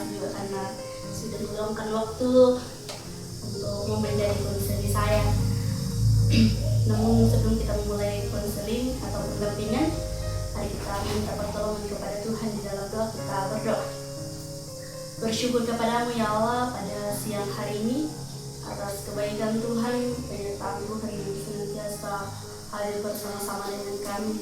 kasih juga karena sudah meluangkan waktu untuk mau menjadi konseli saya. Namun sebelum kita memulai konseling atau pendampingan, mari kita minta pertolongan kepada Tuhan di dalam doa. Kita berdoa. Bersyukur kepadamu ya Allah pada siang hari ini atas kebaikan Tuhan, penyertaan Tuhan yang senantiasa hadir bersama-sama dengan kami.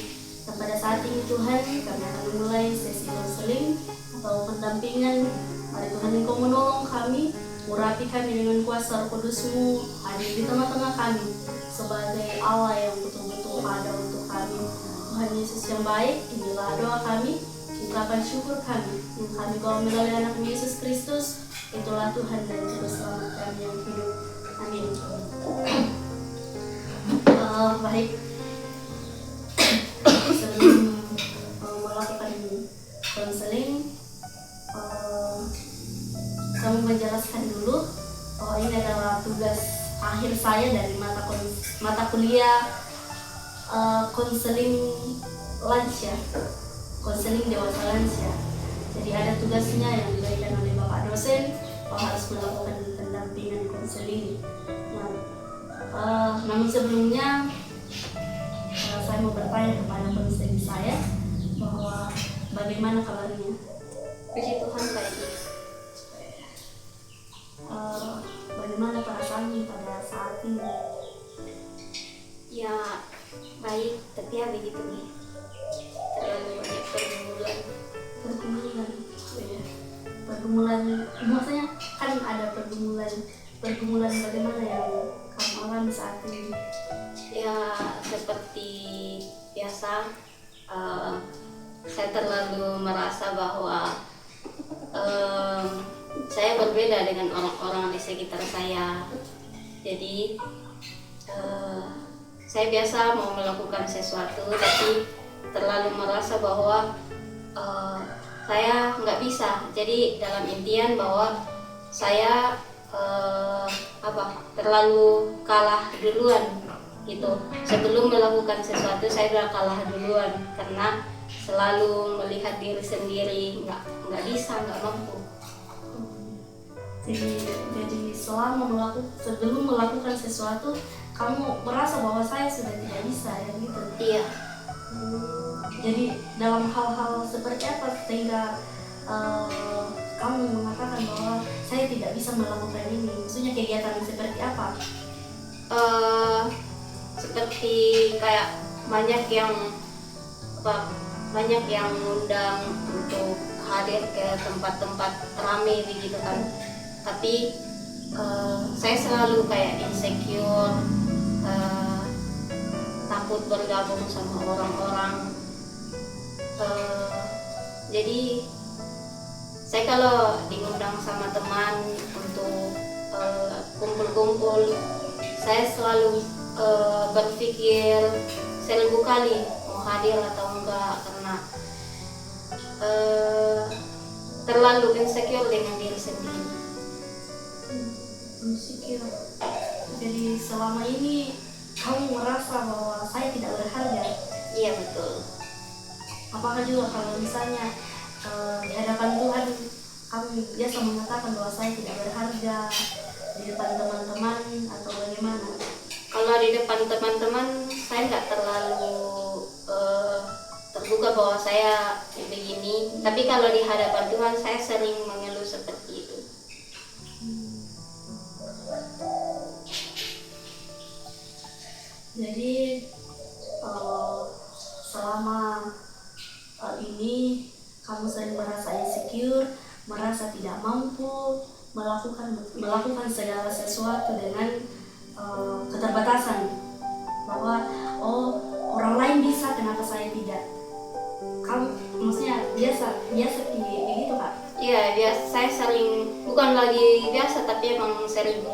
Dan pada saat ini Tuhan, kami akan memulai sesi konseling atau pendampingan. Mari Tuhan Engkau menolong kami, urapi kami dengan kuasa Roh Kudus-Mu, hadir di tengah-tengah kami sebagai Allah yang betul-betul ada untuk kami. Tuhan Yesus yang baik, inilah doa kami, ungkapan syukur kami yang kami bawa melalui anak Yesus Kristus. Itulah Tuhan dan Juru Selamat kami yang hidup. Amin. Baik, sebelum melakukan konseling, saya mau menjelaskan dulu bahwa ini adalah tugas akhir saya dari mata kuliah konseling lansia, konseling dewasa lansia. Jadi ada tugasnya yang diberikan oleh Bapak dosen bahwa harus melakukan pendampingan konseling. Namun sebelumnya saya mau bertanya kepada konseling saya bahwa bagaimana kabarnya? Puji Tuhan baik. Bagaimana perasaanmu pada saat ini? Ya baik, tapi ya begitu nih. Terlalu banyak pergumulan. Pergumulan, maksudnya kan ada pergumulan bagaimana yang kamu alami saat ini? Ya seperti biasa, saya terlalu merasa bahwa saya berbeda dengan orang-orang di sekitar saya. Jadi saya biasa mau melakukan sesuatu tapi terlalu merasa bahwa saya nggak bisa. Jadi dalam impian bahwa saya terlalu kalah duluan gitu. Sebelum melakukan sesuatu saya sudah kalah duluan karena selalu melihat diri sendiri nggak bisa, nggak mampu. Jadi sebelum melakukan sesuatu kamu merasa bahwa saya sudah tidak bisa ya gitu. Iya. Jadi dalam hal-hal seperti apa sehingga kamu mengatakan bahwa saya tidak bisa melakukan ini? Maksudnya kegiatan seperti apa? Seperti kayak banyak yang undang untuk hadir ke tempat-tempat ramai begitu kan. Tapi saya selalu kayak insecure, takut bergabung sama orang-orang. Jadi saya kalau diundang sama teman untuk kumpul-kumpul, saya selalu berpikir 1000 kali mau hadir atau enggak karena terlalu insecure dengan diri sendiri. Insecure. Jadi selama ini kamu merasa bahwa saya tidak berharga. Iya betul. Apakah juga kalau misalnya di hadapan Tuhan kamu biasa mengatakan bahwa saya tidak berharga di depan teman-teman atau bagaimana? Kalau di depan teman-teman saya nggak terlalu terbuka bahwa saya begini. Tapi kalau di hadapan Tuhan saya sering mengeluh seperti itu. Jadi selama ini kamu sering merasa insecure, merasa tidak mampu melakukan segala sesuatu dengan keterbatasan, bahwa orang lain bisa, kenapa saya tidak? Kamu maksudnya biasa begitu Kak? Iya biasa, saya sering, bukan lagi biasa tapi emang sering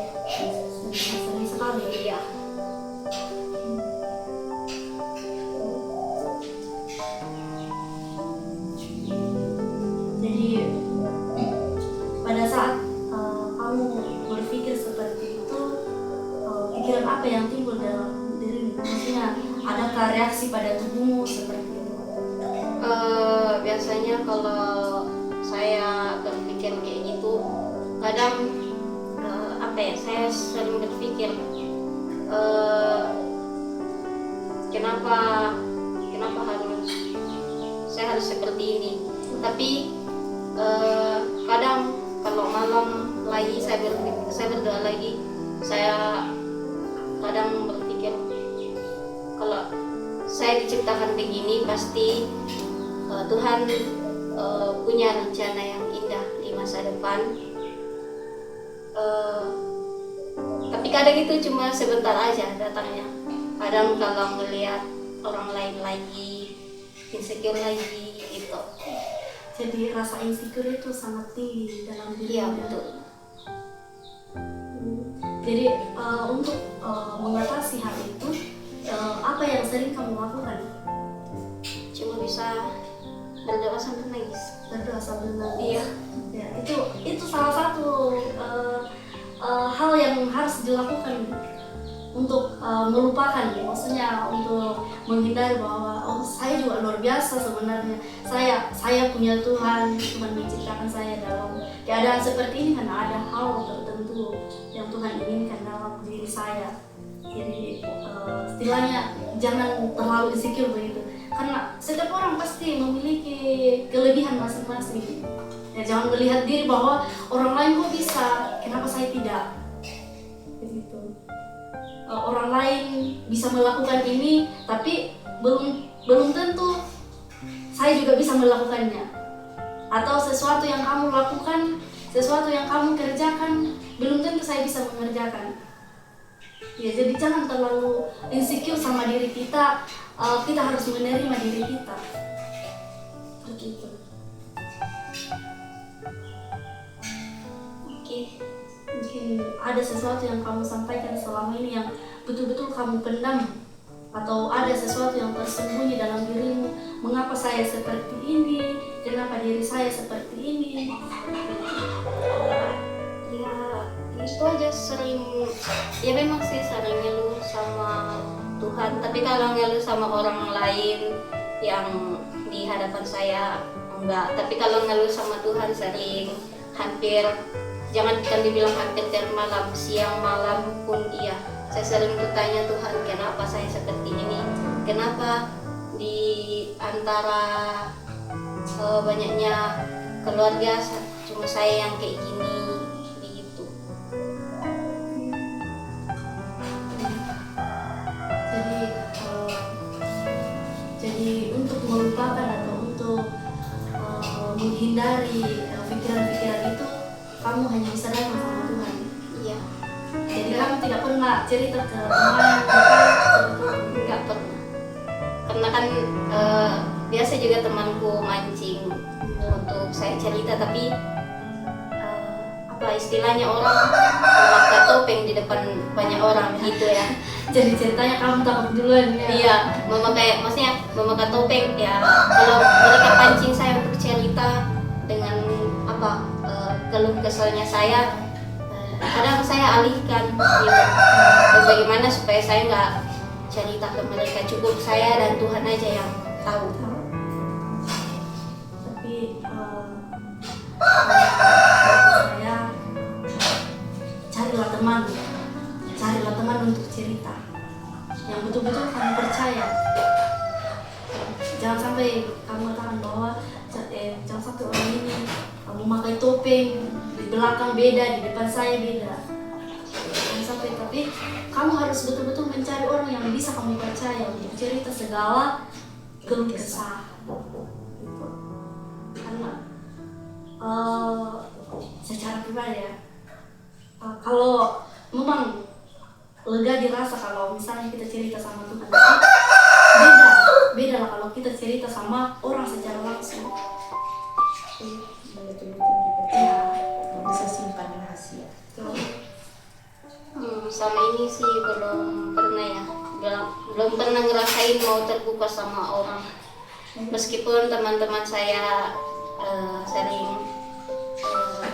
sekali. Iya. Pada saat kamu berpikir seperti itu, pikiran apa yang timbul dalam dirimu? Maksudnya adakah reaksi pada tubuhmu seperti itu? Biasanya kalau saya berpikir kayak kadang saya sering berpikir kenapa harus saya harus seperti ini. Tapi kadang kalau malam lagi saya berdoa lagi, saya kadang berpikir kalau saya diciptakan begini pasti Tuhan punya rencana yang indah di masa depan. Tapi kadang itu cuma sebentar aja datangnya. Kadang kalau melihat orang lain lagi insecure lagi gitu. Jadi rasa insecure itu sangat tinggi dalam diri. Iya, betul. Jadi untuk mengatasi hal itu, apa yang sering kamu lakukan? Cuma bisa berdoa sambil nangis. Berdoa sambil nangis. Iya. Ya, itu salah satu hal yang harus dilakukan untuk melupakan, maksudnya untuk menghindari bahwa saya juga luar biasa sebenarnya. Saya punya Tuhan menciptakan saya dalam keadaan seperti ini karena ada hal tertentu yang Tuhan inginkan dalam diri saya. Jadi istilahnya jangan terlalu insecure begitu, karena setiap orang pasti memiliki kelebihan masing-masing. Ya, jangan melihat diri bahwa orang lain kok bisa, kenapa saya tidak, begitu. Orang lain bisa melakukan ini, tapi belum tentu saya juga bisa melakukannya. Atau sesuatu yang kamu lakukan, sesuatu yang kamu kerjakan, belum tentu saya bisa mengerjakan. Ya, jadi jangan terlalu insecure sama diri kita. Kita harus menerima diri kita. Begitu. Oke. Mungkin ada sesuatu yang kamu sampaikan selama ini yang betul-betul kamu pendam, atau ada sesuatu yang tersembunyi dalam dirimu. Mengapa saya seperti ini? Kenapa diri saya seperti ini? Ya itu aja, ya memang sih sering ngeluh sama Tuhan. Tapi kalau ngeluh sama orang lain yang di hadapan saya enggak. Tapi kalau ngeluh sama Tuhan sering, hampir, jangan dibilang hampir tiap malam, siang malam pun iya. Saya sering bertanya, Tuhan, kenapa saya seperti ini? Kenapa di antara banyaknya keluarga cuma saya yang kayak gini, begitu. Jadi untuk melupakan atau untuk menghindari pikiran-pikiran itu, kamu hanya bisa datang sama Tuhan. Iya. Jadi kamu tidak pernah cerita ke teman, Enggak pernah. Karena kan biasa juga temanku mancing untuk saya cerita, tapi istilahnya orang memakai topeng di depan banyak orang gitu ya. Jadi ceritanya kamu takut duluan ya? Iya, memakai topeng ya. Kalau mereka pancing saya untuk cerita dengan keluh kesalnya saya, kadang saya alihkan gitu. Bagaimana supaya saya nggak cerita ke mereka, cukup saya dan Tuhan aja yang tahu. Tapi saya carilah teman untuk cerita yang betul-betul kamu percaya. Jangan sampai kamu katakan bahwa jangan sampai orang ini memakai topeng, di belakang beda, di depan saya beda. Jangan sampai, tapi kamu harus betul-betul mencari orang yang bisa kamu percaya untuk cerita segala keluh kesah. Gitu. Karena secara pribadi ya, kalau memang lega dirasa kalau misalnya kita cerita sama Tuhan, beda lah kalau kita cerita sama orang secara langsung. Ya, bisa simpan rahasia. Sama ini sih belum pernah ngerasain mau terbuka sama orang. Meskipun teman-teman saya sering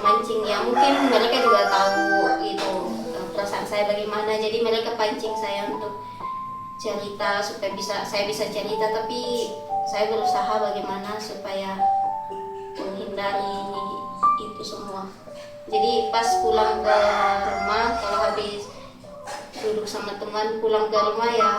mancing, ya mungkin mereka juga tahu itu perasaan saya bagaimana, jadi mereka pancing saya untuk cerita supaya saya bisa cerita, tapi saya berusaha bagaimana supaya menghindari itu semua. Jadi pas pulang ke rumah, kalau habis duduk sama teman, pulang ke rumah ya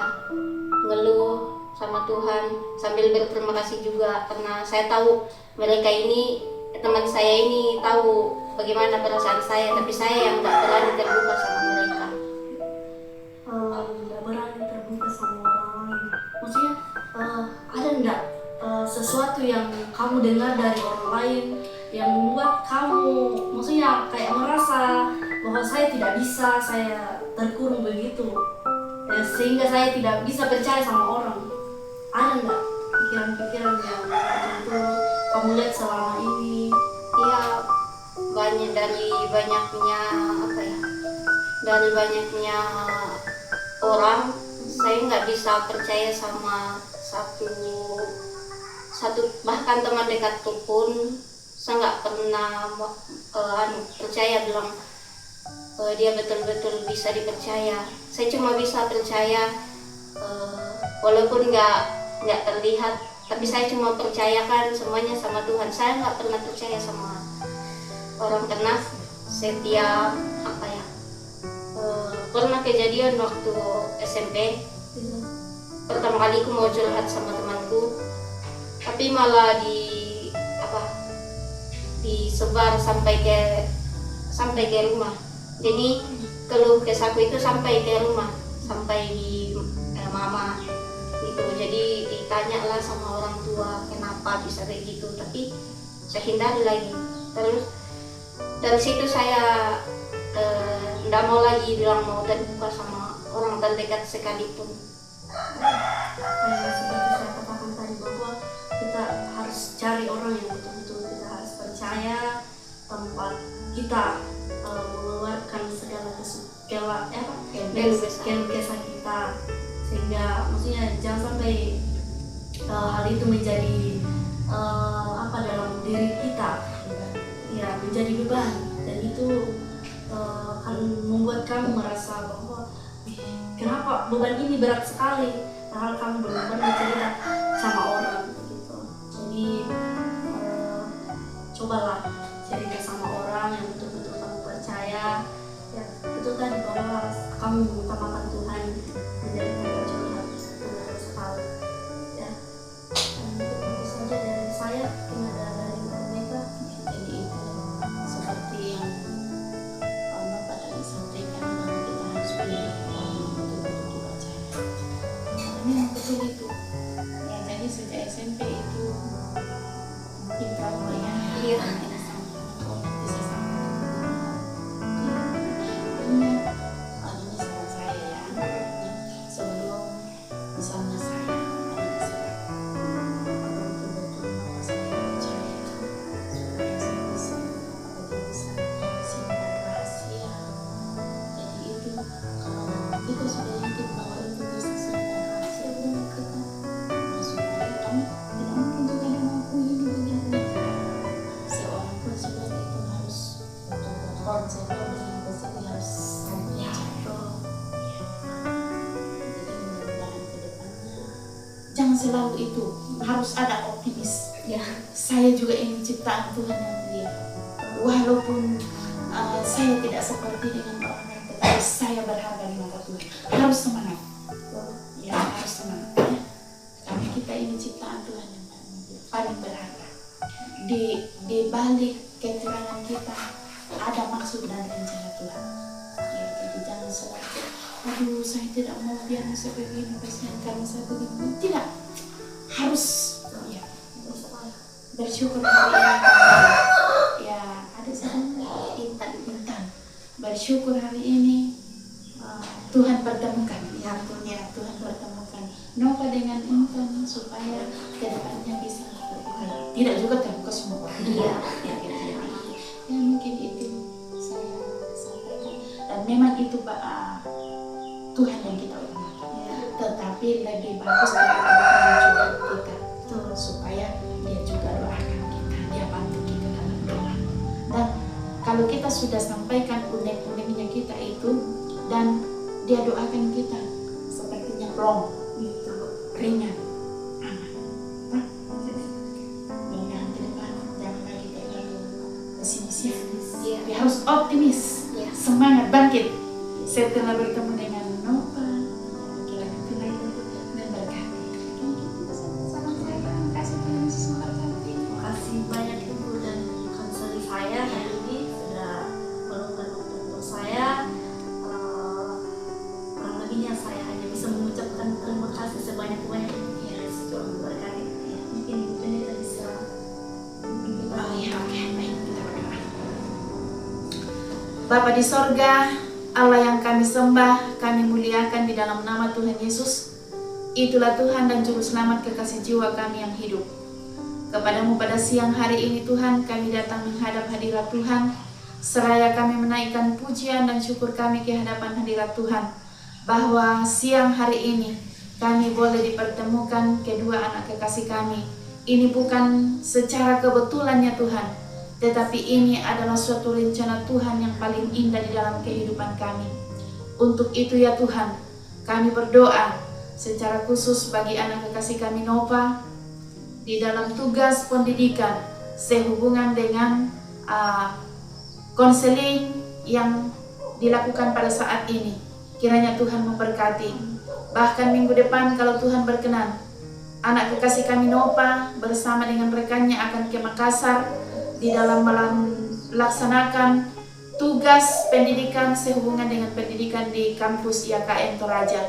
ngeluh sama Tuhan sambil berterima kasih juga, karena saya tahu mereka ini, teman saya ini tahu bagaimana perasaan saya, tapi saya yang nggak berani terbuka sama mereka. Nggak berani terbuka sama orang lain. Maksudnya ada nggak sesuatu yang kamu dengar dari orang lain yang membuat kamu, maksudnya kayak merasa bahwa saya tidak bisa, saya terkurung begitu, ya, sehingga saya tidak bisa percaya sama orang. Ada nggak pikiran-pikiran yang betul kamu lihat selama ini? Ya banyak, dari banyaknya apa ya, dari banyaknya orang, saya nggak bisa percaya sama satu bahkan teman dekatku pun saya nggak pernah percaya bilang dia betul-betul bisa dipercaya. Saya cuma bisa percaya walaupun nggak terlihat, tapi saya cuma percayakan semuanya sama Tuhan. Saya nggak pernah percaya sama orang, karena setiap apa ya, pernah kejadian waktu SMP, pertama kali aku mau curhat sama temanku, tapi malah disebar sampai ke rumah. Jadi keluh kesahku itu sampai ke rumah, sampai di mama gitu. Jadi ditanya lah sama orang tua kenapa bisa kayak gitu, tapi saya hindari lagi. Terus dari situ saya nggak mau lagi bilang mau terbuka sama orang terdekat sekalipun. Kayak seperti saya katakan tadi, bahwa kita harus cari orang yang betul-betul kita harus percaya, tempat kita mengeluarkan segala kesah kita, sehingga maksudnya jangan sampai hal itu menjadi dalam diri kita, ya, menjadi beban, dan itu akan membuat kamu merasa bahwa kenapa beban ini berat sekali, padahal kamu belum pernah cerita sama orang gitu. Jadi cobalah cerita sama orang yang betul-betul kamu percaya, ya, itu tadi bahwa kamu mengutamakan Tuhan menjadi tempat curhat, benar sekali, ya. Dan itu saja dari saya, mungkin ada dari mereka. Jadi itu seperti yang Bapak tadi sampaikan, bahwa kita harus pilih orang yang betul-betul percaya. Karena memang betul itu. Ya, jadi sejak SMP itu mungkin trauma ya. Iya. Bisa sampai ini saran saya ya. Sebelum misalnya saya betul-betul mau saya percaya, supaya saya bisa simpan rahasia. Jadi itu kalau kita sudah yakin bahwa itu bisa simpan rahasia, boleh kita supaya kamu tidak mungkin juga dia mengakui ini begini. Seorang pun sudah itu harus konsep dengan positif harus sampai jadi mudah-mudahan ke depannya jangan selalu itu harus ada optimis. Ya. Saya juga ini ciptaan Tuhan yang mulia, walaupun saya tidak seperti dengan orang lain, tetapi saya berharga di mata Tuhan. Harus semangat ya, harus semangat ya. Karena kita ini ciptaan Tuhan yang paling berharga. Di balik keterangan kita ada maksud dan rencana Tuhan ya. Jadi jangan selalu aduh saya tidak mau biar seperti ini kasihan karena saya begini. Tidak, harus ya bersyukur hari ini ya. Ada satu Intan bersyukur hari ini Tuhan pertemukan ya, Tuhan pertemukan Nova dengan Intan supaya kedepannya bisa tidak juga terbuka semua orang. Iya. Ya mungkin itu saya sampaikan, dan memang itu Tuhan yang kita utamakan ya. Tetapi lebih bagus kalau Tuhan juga kita supaya dia juga doakan kita, dia bantu kita dalam doa. Dan kalau kita sudah sampaikan unek-uneknya kita itu dan dia doakan kita, sepertinya plong gitu, ringan, aman. Mudah-mudahan ke depan jangan lagi terlalu pesimis pesimis ya. Iya. Tapi harus optimis, Iya. semangat, bangkit. Setelah bertemu dengan Nova, laki-laki itu lain dan berkati. Salam saya, terima kasih Tuhan Yesus memberkati. Terima kasih banyak Ibu dan konseling saya hari ini sudah meluangkan waktu untuk saya. Kurang lebihnya saya hanya bisa mengucapkan terima kasih sebanyak-banyaknya. Tuhan memberkati. Mungkin Ibu Pendeta bisa memimpin kita. Oh iya, oke, baik, kita berdoa. Bapa di sorga, Allah yang kami sembah, kami muliakan di dalam nama Tuhan Yesus. Itulah Tuhan dan Juru Selamat kekasih jiwa kami yang hidup. Kepadamu pada siang hari ini Tuhan, kami datang menghadap hadirat Tuhan. Seraya kami menaikkan pujian dan syukur kami ke hadapan hadirat Tuhan, bahwa siang hari ini kami boleh dipertemukan kedua anak kekasih kami. Ini bukan secara kebetulannya Tuhan, tetapi ini adalah suatu rencana Tuhan yang paling indah di dalam kehidupan kami. Untuk itu ya Tuhan, kami berdoa secara khusus bagi anak kekasih kami Nova di dalam tugas pendidikan sehubungan dengan konseling yang dilakukan pada saat ini. Kiranya Tuhan memberkati. Bahkan minggu depan kalau Tuhan berkenan, anak kekasih kami Nova bersama dengan rekannya akan ke Makassar di dalam melaksanakan tugas pendidikan sehubungan dengan pendidikan di kampus IAKN Toraja.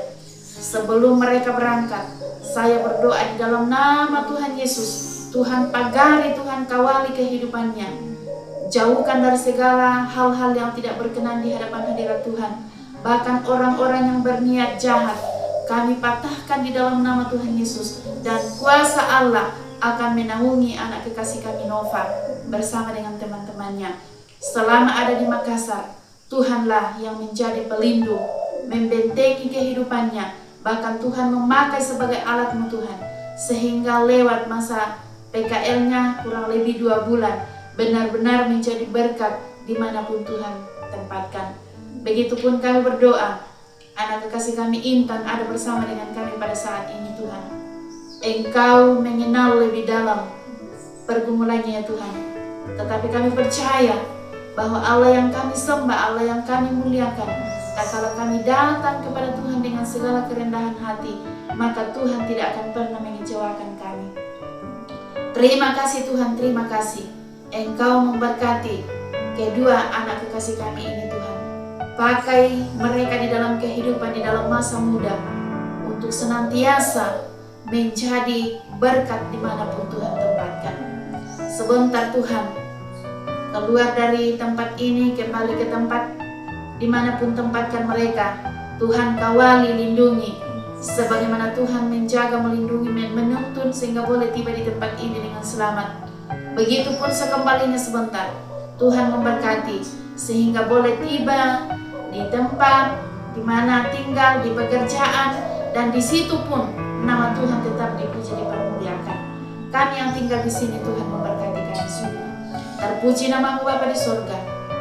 Sebelum mereka berangkat, saya berdoa di dalam nama Tuhan Yesus, Tuhan pagari, Tuhan kawali kehidupannya. Jauhkan dari segala hal-hal yang tidak berkenan di hadapan hadirat Tuhan. Bahkan orang-orang yang berniat jahat, kami patahkan di dalam nama Tuhan Yesus. Dan kuasa Allah akan menaungi anak kekasih kami Nova bersama dengan teman-temannya. Selama ada di Makassar, Tuhanlah yang menjadi pelindung, membentengi kehidupannya. Bahkan Tuhan memakai sebagai alat-Mu Tuhan, sehingga lewat masa PKL-nya kurang lebih 2 bulan, benar-benar menjadi berkat dimanapun Tuhan tempatkan. Begitupun kami berdoa, anak kekasih kami Intan ada bersama dengan kami pada saat ini Tuhan. Engkau mengenal lebih dalam pergumulannya ya Tuhan. Tetapi kami percaya bahwa Allah yang kami sembah, Allah yang kami muliakan, kalau kami datang kepada Tuhan dengan segala kerendahan hati, maka Tuhan tidak akan pernah mengecewakan kami. Terima kasih Tuhan, terima kasih. Engkau memberkati kedua anak kekasih kami ini Tuhan. Pakai mereka di dalam kehidupan, di dalam masa muda, untuk senantiasa menjadi berkat dimanapun Tuhan tempatkan. Sebentar Tuhan, keluar dari tempat ini, kembali ke tempat dimanapun tempatkan mereka. Tuhan kawali, lindungi, sebagaimana Tuhan menjaga, melindungi, menuntun sehingga boleh tiba di tempat ini dengan selamat. Begitupun sekembalinya sebentar, Tuhan memberkati sehingga boleh tiba di tempat di mana tinggal, di pekerjaan, dan di situ pun nama Tuhan tetap dipuji, dipermuliakan. Kami yang tinggal di sini Tuhan memberkati kami semua. Terpuji nama-Mu Bapa di surga.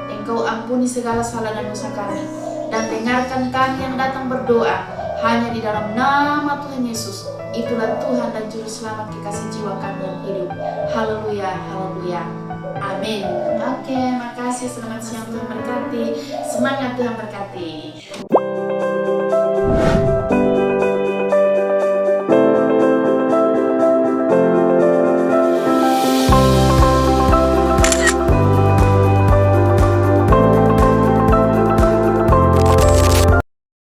Engkau ampuni segala salah dan dosa kami, dan dengarkan kami yang datang berdoa hanya di dalam nama Tuhan Yesus. Itulah Tuhan dan Juru Selamat kekasih jiwa kami yang hidup. Haleluya, haleluya. Amin. Oke, makasih. Selamat siang, Tuhan berkati. Semangat, Tuhan berkati.